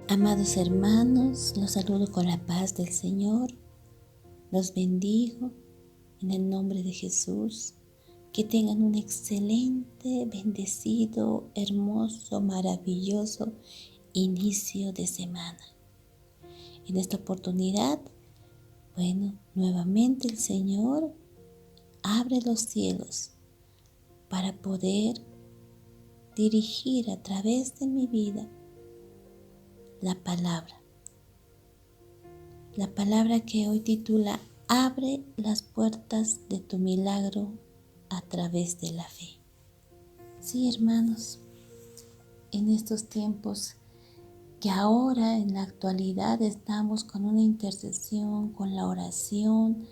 Amados hermanos, los saludo con la paz del Señor. Los bendigo en el nombre de Jesús. Que tengan un excelente, bendecido, hermoso, maravilloso inicio de semana. En esta oportunidad, nuevamente el Señor abre los cielos para poder dirigir a través de mi vida la palabra que hoy titula Abre las puertas de tu milagro a través de la fe. Sí, hermanos, en estos tiempos que ahora en la actualidad estamos con una intercesión, con la oración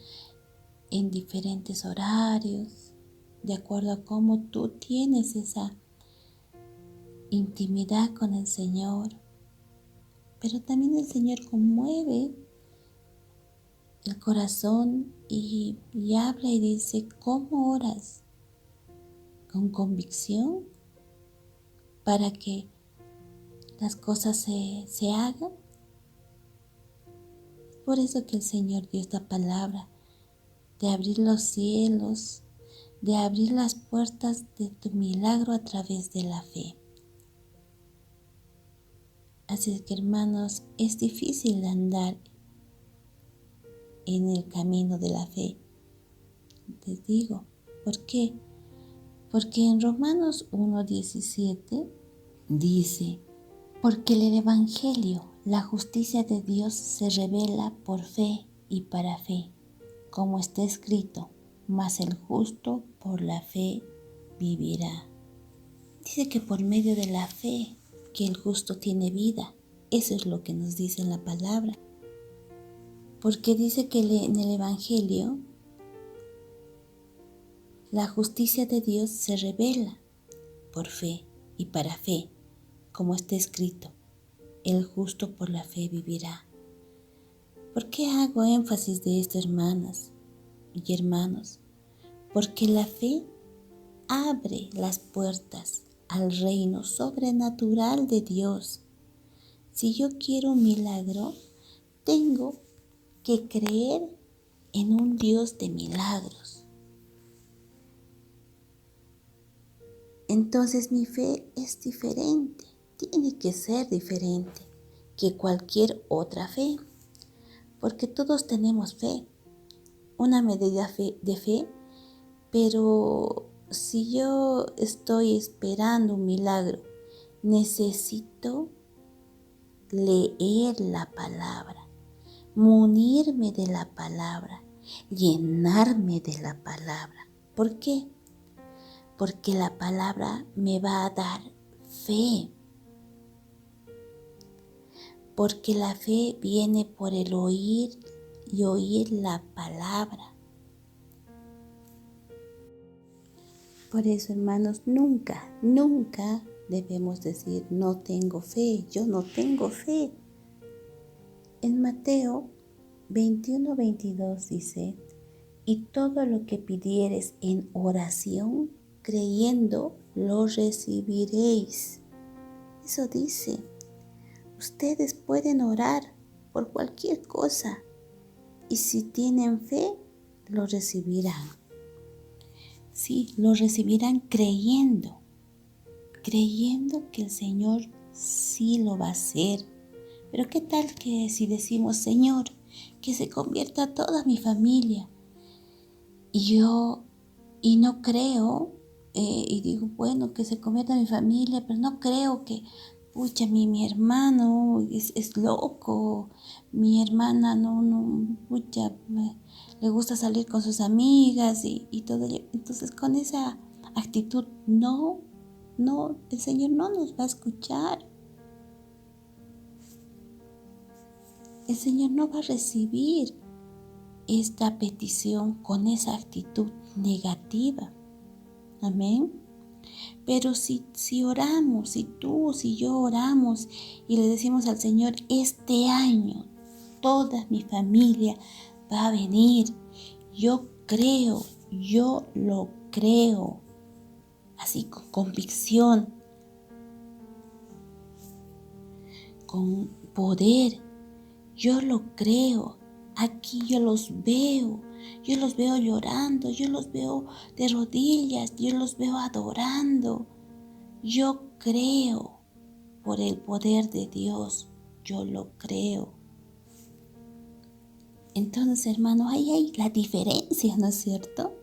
en diferentes horarios, de acuerdo a cómo tú tienes esa intimidad con el Señor. Pero también el Señor conmueve el corazón y habla y dice, ¿cómo oras? Con convicción para que las cosas se hagan. Por eso que el Señor dio esta palabra de abrir los cielos, de abrir las puertas de tu milagro a través de la fe. Así es que, hermanos, es difícil andar en el camino de la fe. Les digo, ¿por qué? Porque en Romanos 1:17 dice, porque el Evangelio, la justicia de Dios se revela por fe y para fe, como está escrito, mas el justo por la fe vivirá. Dice que por medio de la fe que el justo tiene vida. Eso es lo que nos dice en la palabra. Porque dice que en el Evangelio la justicia de Dios se revela por fe y para fe, como está escrito, el justo por la fe vivirá. ¿Por qué hago énfasis de esto, hermanas y hermanos? Porque la fe abre las puertas al reino sobrenatural de Dios. Si yo quiero un milagro, tengo que creer en un Dios de milagros. Entonces mi fe es diferente, tiene que ser diferente que cualquier otra fe, porque todos tenemos fe, una medida de fe, pero si yo estoy esperando un milagro, necesito leer la palabra, munirme de la palabra, llenarme de la palabra. ¿Por qué? Porque la palabra me va a dar fe. Porque la fe viene por el oír y oír la palabra. Por eso, hermanos, nunca debemos decir, no tengo fe, yo no tengo fe. En Mateo 21:22 dice, y todo lo que pidieres en oración, creyendo, lo recibiréis. Eso dice, ustedes pueden orar por cualquier cosa y si tienen fe, lo recibirán. Sí, lo recibirán creyendo que el Señor sí lo va a hacer. Pero ¿qué tal que si decimos, Señor, que se convierta toda mi familia? Y no creo, y digo, bueno, que se convierta mi familia, pero no creo que, mi hermano es loco, mi hermana le gusta salir con sus amigas y todo. Entonces con esa actitud, no, el Señor no nos va a escuchar. El Señor no va a recibir esta petición con esa actitud negativa. Amén. Pero si oramos, si tú, si yo oramos y le decimos al Señor, este año toda mi familia va a venir, yo lo creo, así con convicción, poder. Yo lo creo. Aquí yo los veo llorando, yo los veo de rodillas, yo los veo adorando. Yo creo por el poder de Dios, yo lo creo. Entonces, hermano, ahí hay la diferencia, ¿no es cierto?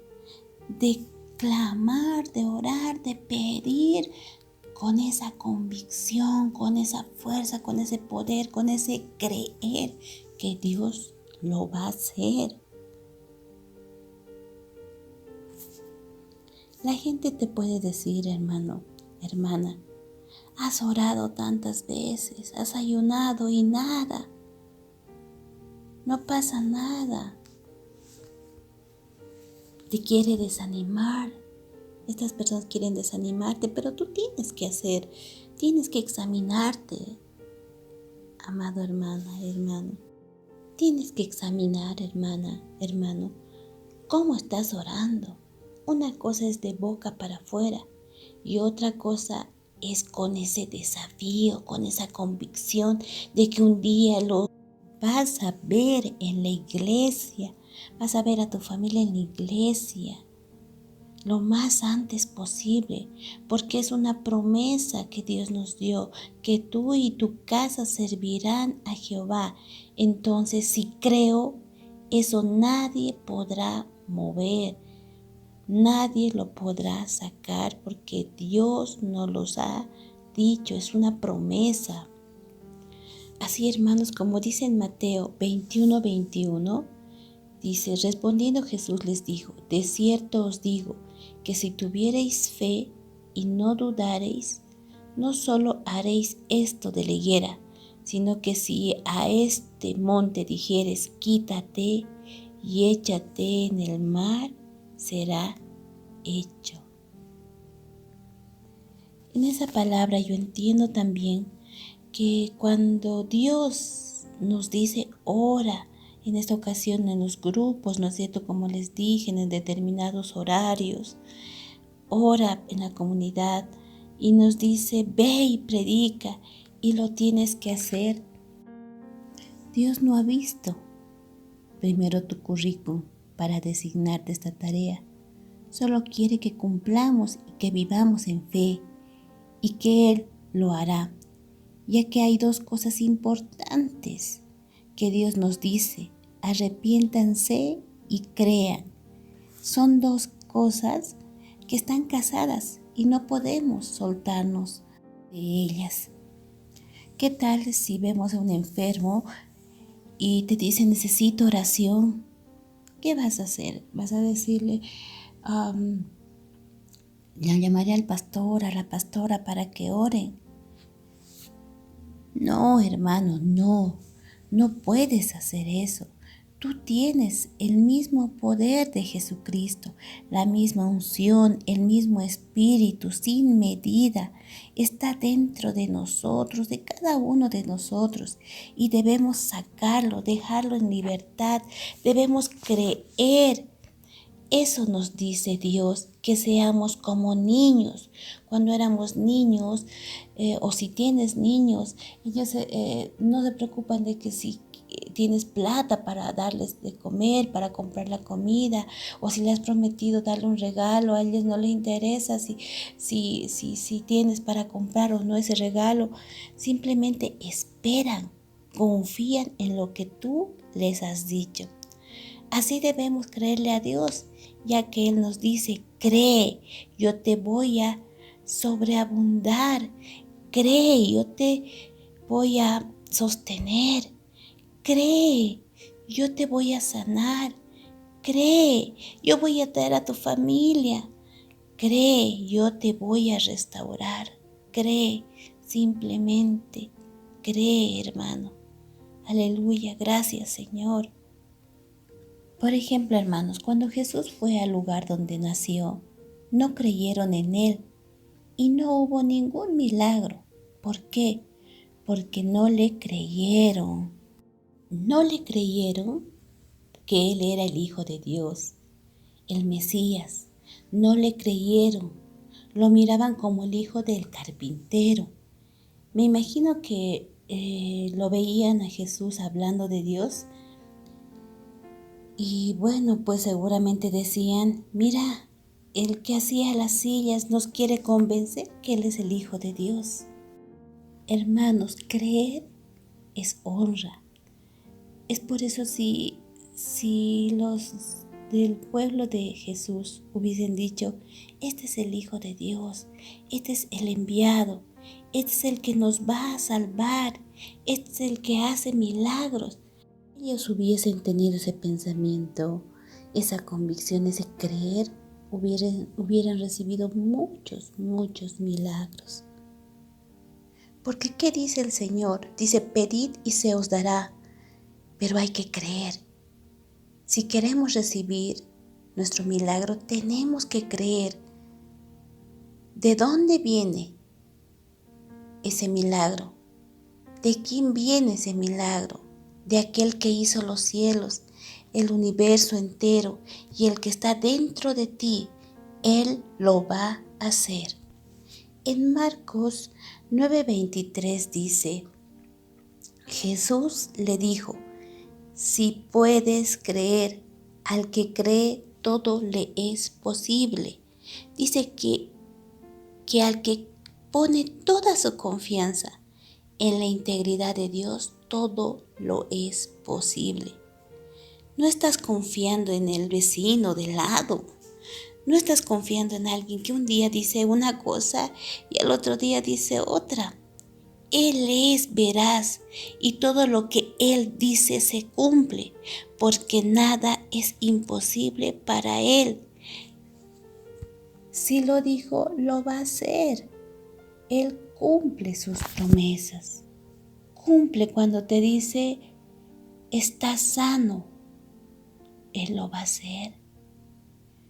De clamar, de orar, de pedir con esa convicción, con esa fuerza, con ese poder, con ese creer que Dios lo va a hacer. La gente te puede decir, hermano, hermana, has orado tantas veces, has ayunado y nada. No pasa nada. Te quiere desanimar. Estas personas quieren desanimarte, pero tú tienes que hacer, tienes que examinarte, amado hermana, hermano. Tienes que examinar, hermana, hermano, cómo estás orando. Una cosa es de boca para afuera y otra cosa es con ese desafío, con esa convicción de que un día lo vas a ver en la iglesia, vas a ver a tu familia en la iglesia lo más antes posible, porque es una promesa que Dios nos dio, que tú y tu casa servirán a Jehová. Entonces, si creo, eso nadie podrá mover, nadie lo podrá sacar, porque Dios nos los ha dicho, es una promesa. Así, hermanos, como dice en Mateo 21:21, dice, respondiendo Jesús les dijo, de cierto os digo, que si tuviereis fe y no dudareis, no solo haréis esto de la higuera, sino que si a este monte dijeres, quítate y échate en el mar, será hecho. En esa palabra yo entiendo también que cuando Dios nos dice ora, en esta ocasión en los grupos, ¿no es cierto? Como les dije, en determinados horarios, ora en la comunidad y nos dice ve y predica y lo tienes que hacer. Dios no ha visto primero tu currículum para designarte esta tarea. Solo quiere que cumplamos y que vivamos en fe y que Él lo hará, ya que hay dos cosas importantes que Dios nos dice, arrepiéntanse y crean. Son dos cosas que están casadas y no podemos soltarnos de ellas. ¿Qué tal si vemos a un enfermo y te dice necesito oración? ¿Qué vas a hacer? ¿Vas a decirle, ya llamaré al pastor, a la pastora para que oren? No, hermano, no puedes hacer eso. Tú tienes el mismo poder de Jesucristo, la misma unción, el mismo espíritu sin medida. Está dentro de nosotros, de cada uno de nosotros. Y debemos sacarlo, dejarlo en libertad. Debemos creer. Eso nos dice Dios, que seamos como niños. Cuando éramos niños, o si tienes niños, ellos no se preocupan de que si tienes plata para darles de comer, para comprar la comida, o si le has prometido darle un regalo, a ellos no les interesa si tienes para comprar o no ese regalo. Simplemente esperan, confían en lo que tú les has dicho. Así debemos creerle a Dios, ya que Él nos dice, cree, yo te voy a sobreabundar, cree, yo te voy a sostener, cree, yo te voy a sanar, cree, yo voy a traer a tu familia, cree, yo te voy a restaurar, cree, simplemente cree, hermano. Aleluya, gracias, Señor. Por ejemplo, hermanos, cuando Jesús fue al lugar donde nació, no creyeron en Él y no hubo ningún milagro. ¿Por qué? Porque no le creyeron. No le creyeron que Él era el Hijo de Dios, el Mesías. No le creyeron. Lo miraban como el hijo del carpintero. Me imagino que lo veían a Jesús hablando de Dios. Y bueno, pues seguramente decían, mira, el que hacía las sillas nos quiere convencer que Él es el Hijo de Dios. Hermanos, creer es honra. Es por eso si los del pueblo de Jesús hubiesen dicho, este es el Hijo de Dios, este es el enviado, este es el que nos va a salvar, este es el que hace milagros. Ellos hubiesen tenido ese pensamiento, esa convicción, ese creer, hubieran recibido muchos milagros. Porque ¿qué dice el Señor? Dice, pedid y se os dará, pero hay que creer. Si queremos recibir nuestro milagro, tenemos que creer. ¿De dónde viene ese milagro? ¿De quién viene ese milagro? De aquel que hizo los cielos, el universo entero y el que está dentro de ti. Él lo va a hacer. En Marcos 9:23 dice, Jesús le dijo, si puedes creer, al que cree todo le es posible. Dice que al que pone toda su confianza en la integridad de Dios, todo lo es posible. No estás confiando en el vecino de lado. No estás confiando en alguien que un día dice una cosa y al otro día dice otra. Él es veraz y todo lo que Él dice se cumple, porque nada es imposible para Él. Si lo dijo, lo va a hacer. Él cumple sus promesas. Cumple cuando te dice, estás sano. Él lo va a hacer.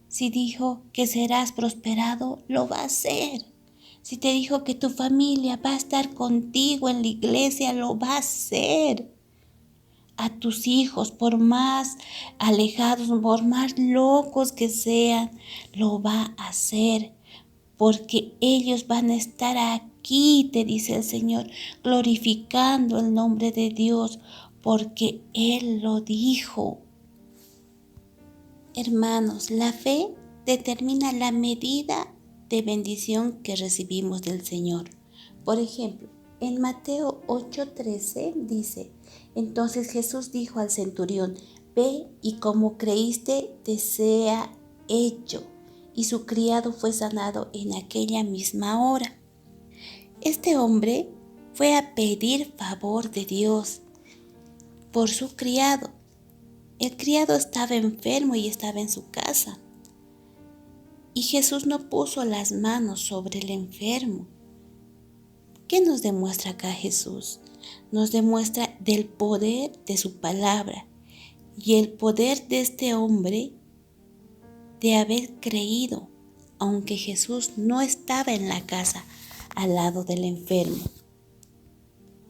Si dijo que serás prosperado, lo va a hacer. Si te dijo que tu familia va a estar contigo en la iglesia, lo va a hacer. A tus hijos, por más alejados, por más locos que sean, lo va a hacer. Porque ellos van a estar aquí, te dice el Señor, glorificando el nombre de Dios, porque Él lo dijo. Hermanos, la fe determina la medida de bendición que recibimos del Señor. Por ejemplo, en Mateo 8:13 dice, entonces Jesús dijo al centurión, ve y como creíste te sea hecho. Y su criado fue sanado en aquella misma hora. Este hombre fue a pedir favor de Dios por su criado. El criado estaba enfermo y estaba en su casa. Y Jesús no puso las manos sobre el enfermo. ¿Qué nos demuestra acá Jesús? Nos demuestra del poder de su palabra y el poder de este hombre de haber creído, aunque Jesús no estaba en la casa al lado del enfermo.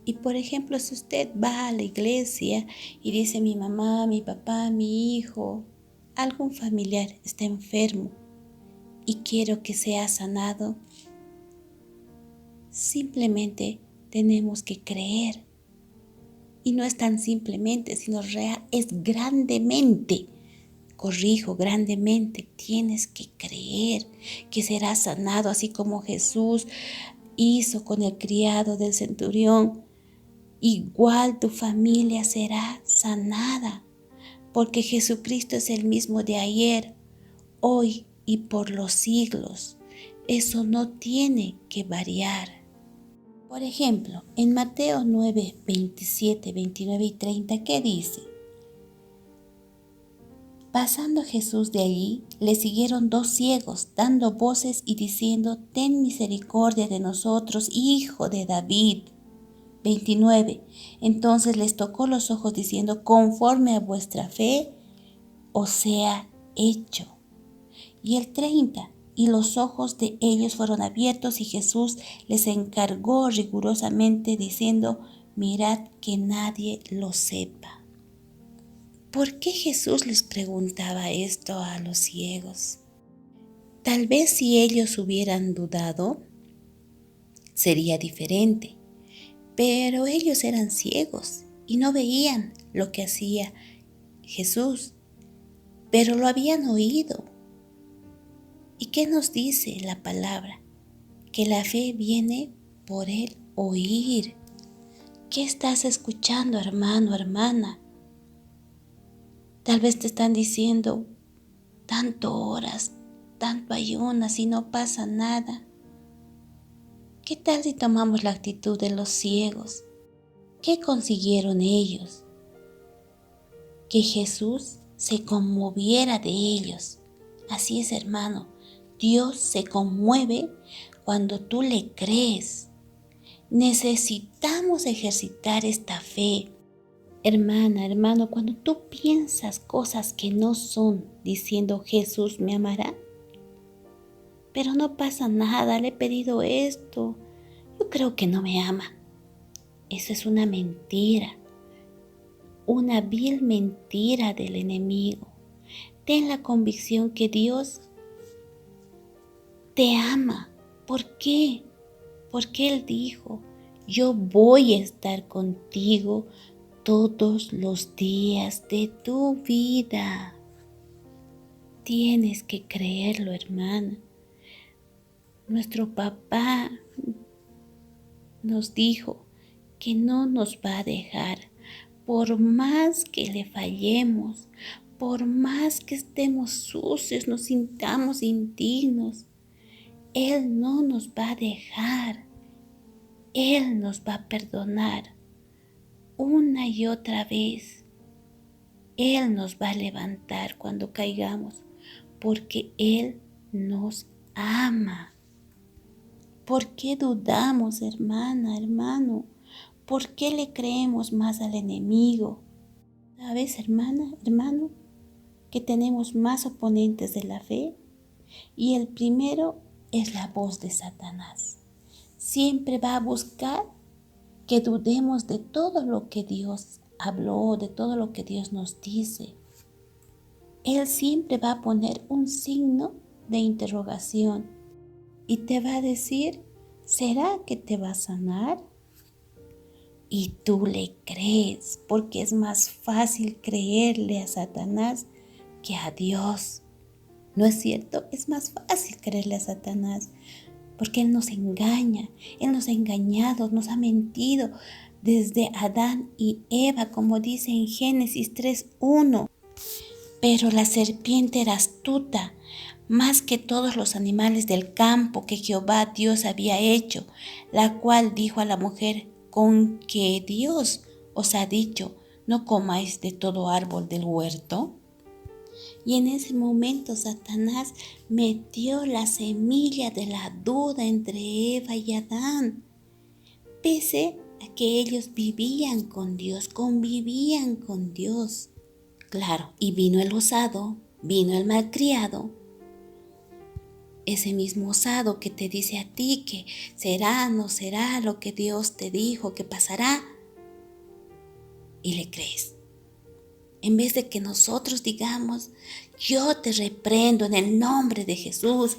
Y por ejemplo, si usted va a la iglesia y dice mi mamá, mi papá, mi hijo, algún familiar está enfermo y quiero que sea sanado, simplemente tenemos que creer. Y no es tan simplemente, sino real, es grandemente. Corrijo, grandemente. Tienes que creer que serás sanado, así como Jesús hizo con el criado del centurión. Igual tu familia será sanada, porque Jesucristo es el mismo de ayer, hoy y por los siglos. Eso no tiene que variar. Por ejemplo, en Mateo 9, 27, 29 y 30, ¿qué dice? Pasando Jesús de allí, le siguieron dos ciegos, dando voces y diciendo, ten misericordia de nosotros, hijo de David. 29. Entonces les tocó los ojos diciendo, conforme a vuestra fe os sea hecho. Y el 30. Y los ojos de ellos fueron abiertos y Jesús les encargó rigurosamente diciendo, mirad que nadie lo sepa. ¿Por qué Jesús les preguntaba esto a los ciegos? Tal vez si ellos hubieran dudado, sería diferente. pero ellos eran ciegos y no veían lo que hacía Jesús, pero lo habían oído. ¿Y qué nos dice la palabra? Que la fe viene por el oír. ¿Qué estás escuchando, hermano, hermana? Tal vez te están diciendo, tanto horas, tanto ayunas y no pasa nada. ¿Qué tal si tomamos la actitud de los ciegos? ¿Qué consiguieron ellos? Que Jesús se conmoviera de ellos. Así es, hermano. Dios se conmueve cuando tú le crees. Necesitamos ejercitar esta fe. Hermana, hermano, cuando tú piensas cosas que no son, diciendo Jesús me amará, pero no pasa nada, le he pedido esto, yo creo que no me ama. Eso es una mentira, una vil mentira del enemigo. Ten la convicción que Dios te ama. ¿Por qué? Porque Él dijo, yo voy a estar contigo todos los días de tu vida. Tienes que creerlo, hermana. Nuestro papá nos dijo que no nos va a dejar, por más que le fallemos, por más que estemos sucios, nos sintamos indignos. Él no nos va a dejar. Él nos va a perdonar una y otra vez. Él nos va a levantar cuando caigamos, porque Él nos ama. ¿Por qué dudamos, hermana, hermano? ¿Por qué le creemos más al enemigo? ¿Sabes, hermana, hermano, que tenemos más oponentes de la fe? Y el primero es la voz de Satanás. Siempre va a buscar que dudemos de todo lo que Dios habló, de todo lo que Dios nos dice. Él siempre va a poner un signo de interrogación y te va a decir, ¿será que te va a sanar? Y tú le crees, porque es más fácil creerle a Satanás que a Dios. ¿No es cierto? Es más fácil creerle a Satanás, porque Él nos engaña, Él nos ha engañado, nos ha mentido desde Adán y Eva, como dice en Génesis 3:1. Pero la serpiente era astuta, más que todos los animales del campo que Jehová Dios había hecho, la cual dijo a la mujer, con que Dios os ha dicho, no comáis de todo árbol del huerto. Y en ese momento Satanás metió la semilla de la duda entre Eva y Adán, pese a que ellos vivían con Dios, convivían con Dios. Claro, y vino el osado, vino el malcriado, ese mismo osado que te dice a ti que será, no será lo que Dios te dijo que pasará, y le crees. En vez de que nosotros digamos, yo te reprendo en el nombre de Jesús,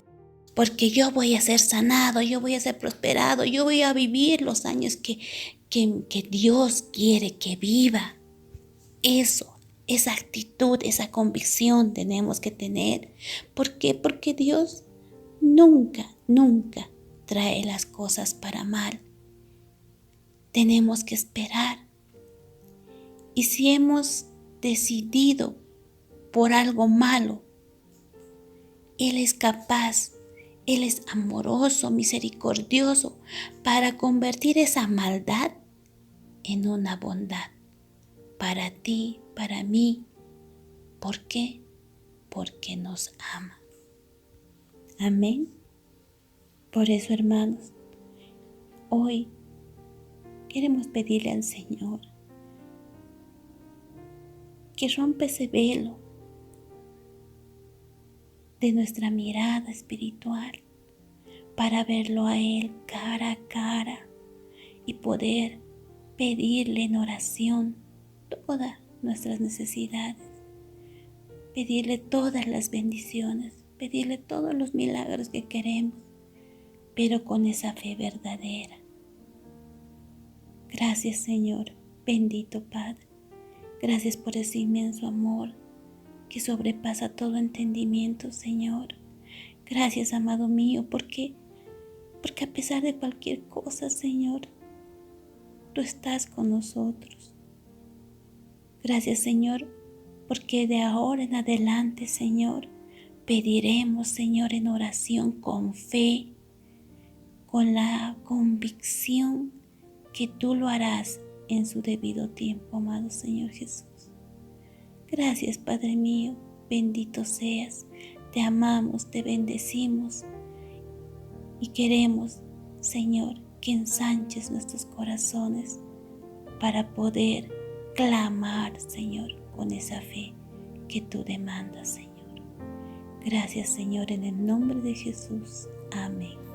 porque yo voy a ser sanado, yo voy a ser prosperado, yo voy a vivir los años que Dios quiere que viva. Esa actitud, esa convicción tenemos que tener. ¿Por qué? Porque Dios nunca, nunca trae las cosas para mal. Tenemos que esperar. Y si hemos decidido por algo malo, Él es capaz, Él es amoroso, misericordioso, para convertir esa maldad en una bondad para ti, para mí. ¿Por qué? Porque nos ama. Amén. Por eso, hermanos, hoy queremos pedirle al Señor que rompa ese velo de nuestra mirada espiritual para verlo a Él cara a cara y poder pedirle en oración todas nuestras necesidades, pedirle todas las bendiciones, pedirle todos los milagros que queremos, pero con esa fe verdadera. Gracias, Señor, bendito Padre. Gracias por ese inmenso amor que sobrepasa todo entendimiento, Señor. Gracias, amado mío, porque a pesar de cualquier cosa, Señor, tú estás con nosotros. Gracias, Señor, porque de ahora en adelante, Señor, pediremos, Señor, en oración con fe, con la convicción que tú lo harás en su debido tiempo, amado Señor Jesús. Gracias, Padre mío, bendito seas. Te amamos, te bendecimos y queremos, Señor, que ensanches nuestros corazones para poder clamar, Señor, con esa fe que tú demandas, Señor. Gracias, Señor, en el nombre de Jesús. Amén.